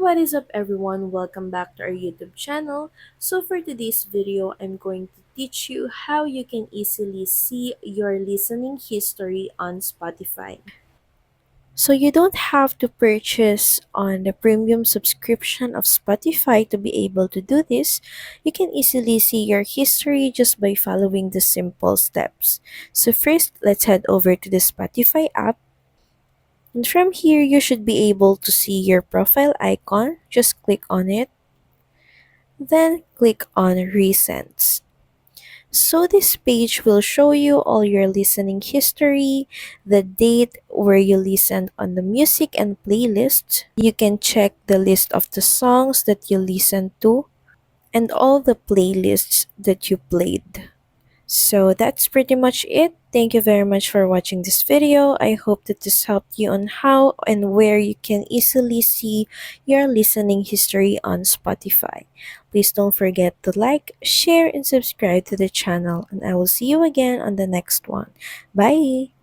What is up everyone? Welcome back to our YouTube channel. So for today's video, I'm going to teach you how you can easily see your listening history on Spotify. So you don't have to purchase on the premium subscription of Spotify to be able to do this. You can easily see your history just by following the simple steps. So first, let's head over to the Spotify app. And from here, you should be able to see your profile icon. Just click on it. Then click on Recents. So this page will show you all your listening history, the date where you listened on the music and playlist. You can check the list of the songs that you listened to and all the playlists that you played. So that's pretty much it. Thank you very much for watching this video. I hope that this helped you on how and where you can easily see your listening history on Spotify. Please don't forget to like, share, and subscribe to the channel, and I will see you again on the next one. Bye!